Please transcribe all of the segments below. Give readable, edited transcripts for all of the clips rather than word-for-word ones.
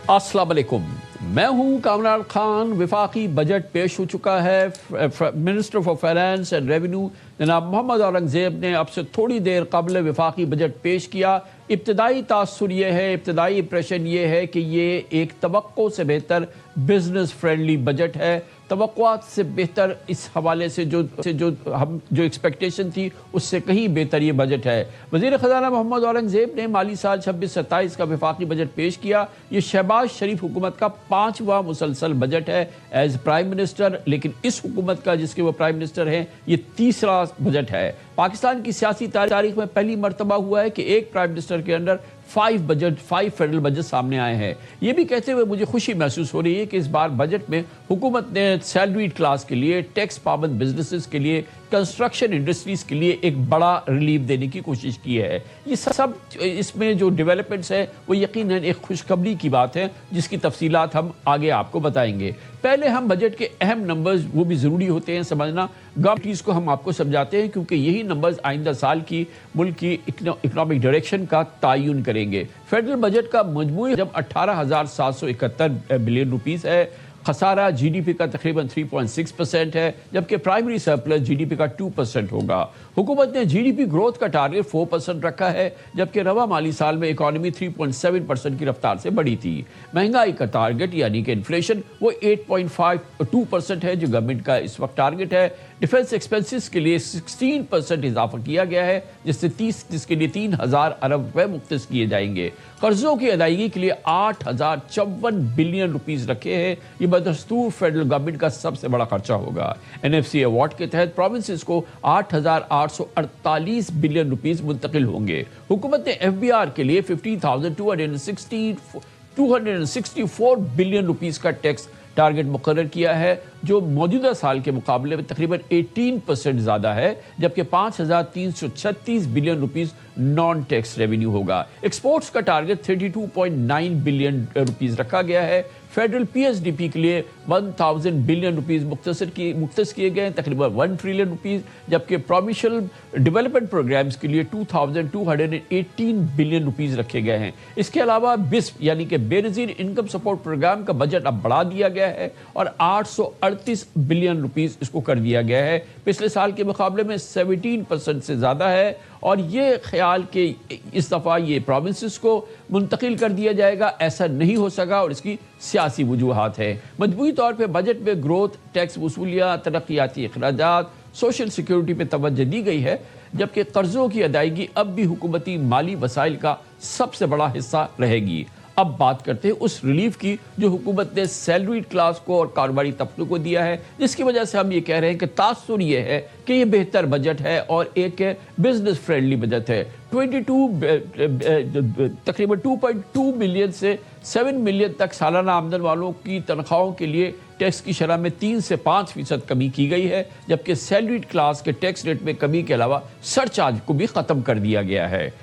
अस्सलाम वालेकुम, मैं हूं कामरान खान। वफाकी बजट पेश हो चुका है। Minister for finance and revenue जनाब मोहम्मद औरंगजेब ने अब से थोड़ी देर कबल वफाकी बजट पेश किया। इब्तदाई तासुर ये है, इब्तदाई इंप्रेशन ये है कि ये एक तवक्को से बेहतर बिजनेस फ्रेंडली बजट है। तवक्कुआत से बेहतर, इस हवाले से जो एक्सपेक्टेशन थी उससे कहीं बेहतर ये बजट है। वज़ीर ख़ज़ाना मोहम्मद औरंगजेब ने माली साल 26-27 का वफाकी बजट पेश किया। ये शहबाज शरीफ हुकूमत का 5वां मुसलसल बजट है एज प्राइम मिनिस्टर, लेकिन इस हुकूमत का जिसके वो प्राइम मिनिस्टर हैं ये तीसरा बजट है। पाकिस्तान की सियासी तारीख में पहली मरतबा हुआ है कि एक प्राइम मिनिस्टर के अंडर 5 फेडरल बजट सामने आए हैं। ये भी कहते हुए मुझे खुशी महसूस हो रही है कि इस बार बजट में हुकूमत ने सैलरीड क्लास के लिए, टैक्स पाबंद बिजनेसेस के लिए, कंस्ट्रक्शन इंडस्ट्रीज के लिए एक बड़ा रिलीफ देने की कोशिश की है। ये सब इसमें जो डेवलपमेंट्स है वो यकीनन एक खुशखबरी की बात है, जिसकी तफसीलात हम आगे आपको बताएंगे। पहले हम बजट के अहम नंबर्स, वो भी ज़रूरी होते हैं समझना, गवर्नमेंट को हम आपको समझाते हैं क्योंकि यही नंबर्स आइंदा साल की मुल्क की इकनॉमिक डायरेक्शन का तयन करेंगे। फेडरल बजट का मजमूई जब 18,771 बिलियन रुपीस है। खसारा जीडीपी का तकरीबन 3.6% है, जबकि प्राइमरी सरप्लस जीडीपी का 2% होगा। हुकूमत ने जीडीपी ग्रोथ का टारगेट 4% रखा है, जबकि रवा माली साल में इकॉनमी 3.7% की रफ्तार से बढ़ी थी। महंगाई का टारगेट यानी कि इन्फ्लेशन वो 8.52% है, जो गवर्नमेंट का इस वक्त टारगेट है। डिफेंस एक्सपेंसेस के लिए 16% इजाफा किया गया है, जिसके लिए 3,000 अरब रुपए मुख्तस किए जाएंगे। कर्जों की अदायगी के लिए 8,054 बिलियन रुपीस रखे हैं। ये बदस्तूर फेडरल गवर्नमेंट का सबसे बड़ा खर्चा होगा। एनएफसी अवार्ड के तहत प्रोविंसेस को 8,848 बिलियन रुपीस मुंतकिल होंगे। हुकूमत ने एफबीआर के लिए 15,264 बिलियन रुपीस का टैक्स टारगेट मुकर्रर किया है, जो मौजूदा साल के मुकाबले में तकरीबन 18% ज़्यादा है, जबकि 5,336 billion rupees non tax revenue होगा। एक्सपोर्ट्स का टारगेट 32.9 बिलियन रुपीस रखा गया है। फेडरल पीएसडीपी के लिए 1,000 बिलियन रुपीस मुख्तस किए गए हैं, तकरीबन 1 ट्रिलियन रुपीस, जबकि प्रोविंशियल डेवलपमेंट प्रोग्राम्स के लिए 2,218 बिलियन रुपीस रखे गए हैं। इसके अलावा बिस्प यानी कि बेनज़ीर इनकम सपोर्ट प्रोग्राम का बजट अब बढ़ा दिया गया है और 838 बिलियन रुपीस इसको कर दिया गया है। पिछले साल के मुकाबले में 17% से ज़्यादा है, और ये ख्याल कि इस दफ़ा ये प्रोविंसेस को मुंतकिल कर दिया जाएगा, ऐसा नहीं हो सका और इसकी सियासी वजूहात है। मजमूई तौर पर बजट में ग्रोथ, टैक्स वसूलियाँ, तरक्याती अखराजात, सोशल सिक्योरिटी पे तवज्जो दी गई है, जबकि कर्जों की अदायगी अब भी हुकूमती माली वसाइल का सबसे बड़ा हिस्सा रहेगी। अब बात करते हैं उस रिलीफ की जो हुकूमत ने सैलरीड क्लास को और कारोबारी तबके को दिया है, जिसकी वजह से हम ये कह रहे हैं कि तासुर ये है कि ये बेहतर बजट है और एक बिजनेस फ्रेंडली बजट है। तकरीबन 2.2 मिलियन से 7 मिलियन तक सालाना आमदन वालों की तनख्वाहों के लिए टैक्स की शरह में 3 से 5% कमी की गई है, जबकि सैलरीड क्लास के टैक्स रेट में कमी के अलावा सरचार्ज को भी ख़त्म कर दिया गया है।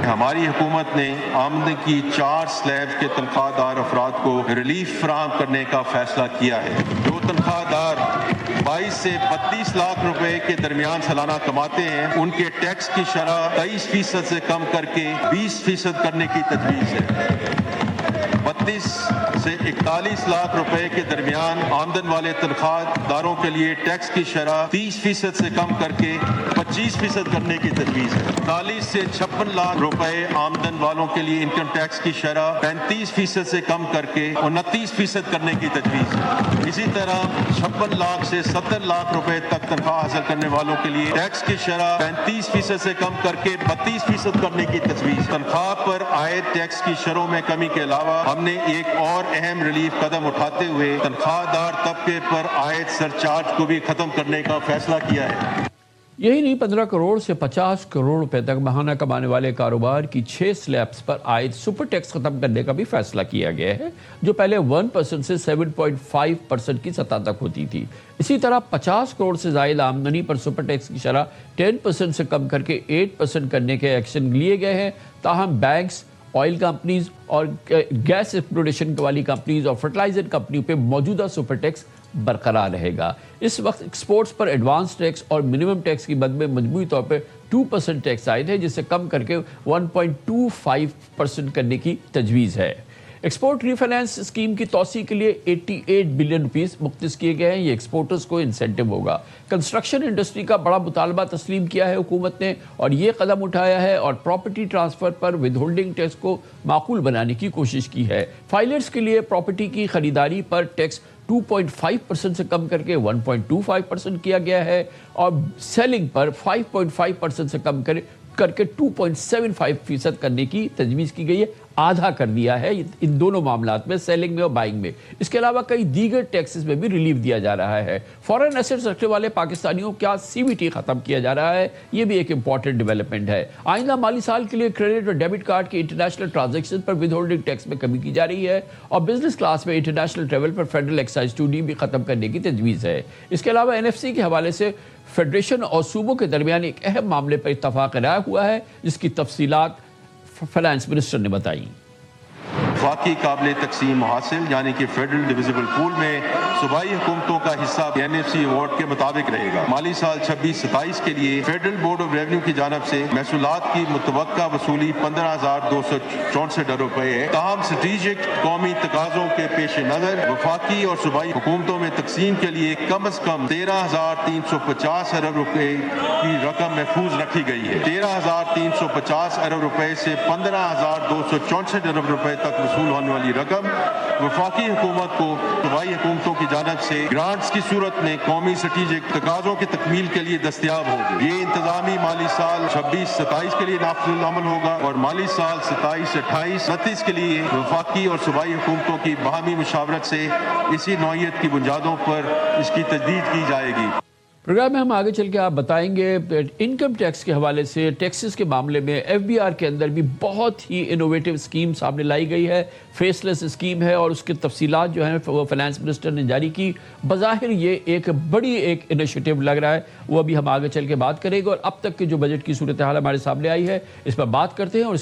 हमारी हुकूमत ने आमदनी की 4 स्लैब के तनख्वाहदार अफराद को रिलीफ फराहम करने का फैसला किया है। जो तनख्वाहदार 22 से 32 लाख रुपए के दरमियान सालाना कमाते हैं, उनके टैक्स की शरह 23% से कम करके 20% करने की तजवीज़ है। 32 से 41 लाख रुपए के दरमियान आमदन वाले तनख्वाहदारों के लिए टैक्स की शरह 30% से कम करके 25% करने की तजवीज़ है। 41 से 56 लाख रुपए आमदन वालों के लिए इनकम टैक्स की शरह 35% से कम करके 29% करने की तजवीज़ है। इसी तरह 56 लाख से 70 लाख रुपए तक तनख्वाह हासिल करने वालों के लिए टैक्स की शरह 35% से कम करके 32% करने की तजवीज़। तनख्वाह पर आए टैक्स की शरों में कमी के अलावा हमने एक और अहम रिलीफ कदम उठाते हुए तनख्वाहदार तबके पर आयद सरचार्ज को भी खत्म करने का फैसला किया है। यही नहीं, 15 करोड़ से 50 करोड़ रुपए तक माहाना कमाने वाले कारोबार की 6 स्लैब्स पर आयद सुपर टैक्स खत्म करने का भी फैसला किया गया है, जो पहले 1% से 7.5% की सतह तक होती थी। इसी तरह 50 करोड़ से ज़ायद आमदनी पर सुपर टैक्स की शरह 10% से कम करके 8% करने के एक्शन लिए गए हैं। ताहम बैंक्स, ऑयल कंपनीज और गैस एक्सप्लोरेशन वाली कंपनीज और फर्टिलाइजर कंपनियों पे मौजूदा सुपर टैक्स बरकरार रहेगा। इस वक्त एक्सपोर्ट्स पर एडवांस टैक्स और मिनिमम टैक्स की मद में मजमूई तौर पर 2% टैक्स आयद है, जिसे कम करके 1.25% करने की तजवीज़ है। ایکسپورٹ ریفائنانس اسکیم کی توسیع کے لیے 88 بلین روپیز مختص کیے گئے ہیں. یہ ایکسپورٹرز کو انسینٹو ہوگا. کنسٹرکشن انڈسٹری کا بڑا مطالبہ تسلیم کیا ہے حکومت نے اور یہ قدم اٹھایا ہے اور پراپرٹی ٹرانسفر پر ود ہولڈنگ ٹیکس کو معقول بنانے کی کوشش کی ہے. فائلرز کے لیے پراپرٹی کی خریداری پر ٹیکس 2.5% سے کم کر کے 1.25% کیا گیا ہے اور سیلنگ پر 5.5% سے کم کر کے 2.75% کرنے کی تجویز کی گئی ہے. آدھا کر دیا ہے ان دونوں معاملات میں، سیلنگ میں اور بائنگ میں. اس کے علاوہ کئی دیگر ٹیکسز میں بھی ریلیف دیا جا رہا ہے. فورن ایسٹس رکھنے والے پاکستانیوں کا CVT ختم کیا جا رہا ہے. یہ بھی ایک امپورٹنٹ ڈیولپمنٹ ہے. آئندہ مالی سال کے لیے کریڈٹ اور ڈیبٹ کارڈ کے انٹرنیشنل ٹرانزیکشن پر ود ہولڈنگ ٹیکس میں کمی کی جا رہی ہے اور بزنس کلاس میں انٹرنیشنل ٹریول پر فیڈرل ایکسائز ڈیوٹی بھی ختم کرنے کی تجویز ہے. اس کے علاوہ NFC کے حوالے سے فیڈریشن اور صوبوں کے درمیان ایک اہم معاملے پر اتفاق رائے ہوا ہے جس کی تفصیلات فائنانس منسٹر نے بتائی. وفاقی قابل تقسیم حاصل یعنی کہ فیڈرل ڈویزبل پول میں صوبائی حکومتوں کا حصہ NFC ایوارڈ کے مطابق رہے گا. مالی سال 26-27 کے لیے فیڈرل بورڈ آف ریونیو کی جانب سے محصولات کی متوقع وصولی 15,264 روپے ہے. تاہم اسٹریٹجک قومی تقاضوں کے پیش نظر وفاقی اور صوبائی حکومتوں میں تقسیم کے لیے کم از کم 13,350 ارب روپے کی رقم محفوظ رکھی گئی ہے. 13,350 ارب روپے سے 15,264 ارب روپے تک وصول ہونے والی رقم وفاقی حکومت کو صوبائی حکومتوں کی جانب سے گرانٹس کی صورت میں قومی اسٹریٹجک تقاضوں کی تکمیل کے لیے دستیاب ہوگی. یہ انتظامی مالی سال 26-27 کے لیے نافذ العمل ہوگا اور مالی سال 27-28-29 کے لیے وفاقی اور صوبائی حکومتوں کی باہمی مشاورت سے اسی نوعیت کی بنیادوں پر اس کی تجدید کی جائے گی. پروگرام میں ہم آگے چل کے آپ بتائیں گے انکم ٹیکس کے حوالے سے ٹیکسز کے معاملے میں FBR کے اندر بھی بہت ہی انوویٹو اسکیم سامنے لائی گئی ہے. فیس لیس اسکیم ہے اور اس کی تفصیلات جو ہیں وہ فائنانس منسٹر نے جاری کی. بظاہر یہ ایک بڑی ایک انیشیٹو لگ رہا ہے، وہ ابھی ہم آگے چل کے بات کریں گے. اور اب تک کے جو بجٹ کی صورتحال ہمارے سامنے آئی ہے اس پر بات کرتے ہیں اور اس